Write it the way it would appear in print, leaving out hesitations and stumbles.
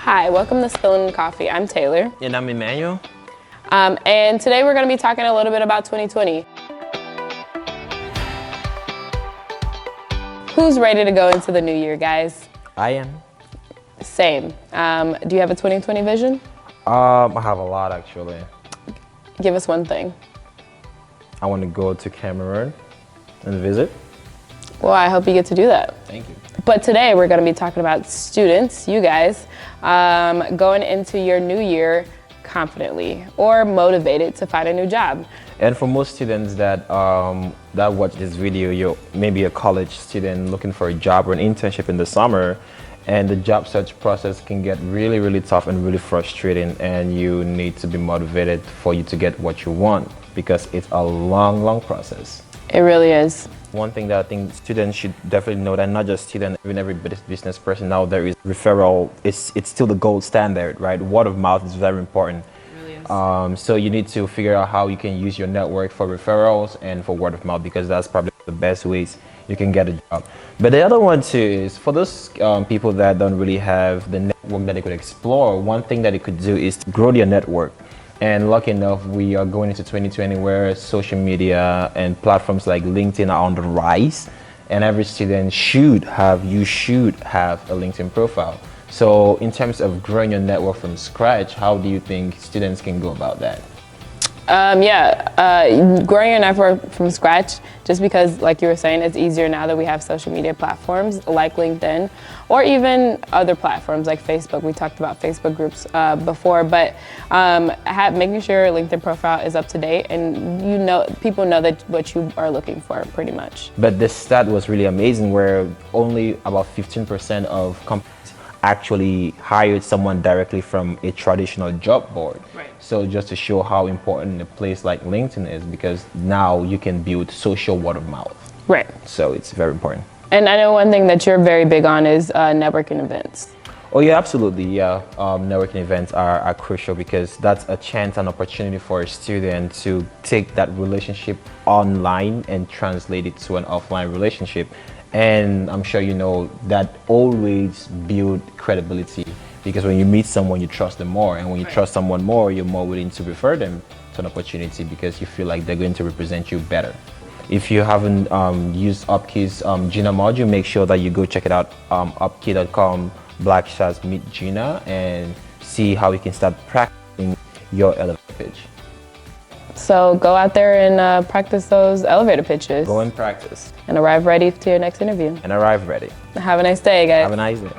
Hi, welcome to Spilling the Coffee. I'm Taylor. And I'm Emmanuel. And today we're going to be talking a little bit about 2020. Who's ready to go into the new year, guys? I am. Same. Do you have a 2020 vision? I have a lot actually. Give us one thing. I want to go to Cameroon and visit. Well, I hope you get to do that. Thank you. But today we're going to be talking about students, you guys, going into your new year confidently or motivated to find a new job. And for most students that watch this video, you're maybe a college student looking for a job or an internship in the summer, and the job search process can get really, really tough and really frustrating, and you need to be motivated for you to get what you want because it's a long, long process. It really is. One thing that I think students should definitely know, that not just students, even every business person now, there is referral. It's still the gold standard, right? Word of mouth is very important. It really is. So you need to figure out how you can use your network for referrals and for word of mouth, because that's probably the best ways you can get a job. But the other one too is for those people that don't really have the network that they could explore. One thing that you could do is to grow your network. And lucky enough, we are going into 2020 where social media and platforms like LinkedIn are on the rise, and every student should have a LinkedIn profile. So in terms of growing your network from scratch, how do you think students can go about that? Growing your network from scratch, just because, like you were saying, it's easier now that we have social media platforms like LinkedIn or even other platforms like Facebook. We talked about Facebook groups before, but making sure your LinkedIn profile is up to date and people know that what you are looking for pretty much. But this stat was really amazing, where only about 15% of companies actually hired someone directly from a traditional job board. Right. So just to show how important a place like LinkedIn is, because now you can build social word of mouth. Right. So it's very important. And I know one thing that you're very big on is networking events. Oh yeah, absolutely. Yeah, networking events are crucial, because that's a chance, an opportunity for a student to take that relationship online and translate it to an offline relationship. And I'm sure you know that always build credibility, because when you meet someone, you trust them more, and when you trust someone more, you're more willing to refer them to an opportunity because you feel like they're going to represent you better. If you haven't used Upkey's Gina module, make sure that you go check it out, upkey.com/meet Gina, and see how you can start practicing your elevator pitch. So go out there and practice those elevator pitches. Go and practice. And arrive ready to your next interview. And arrive ready. Have a nice day, guys. Have a nice day.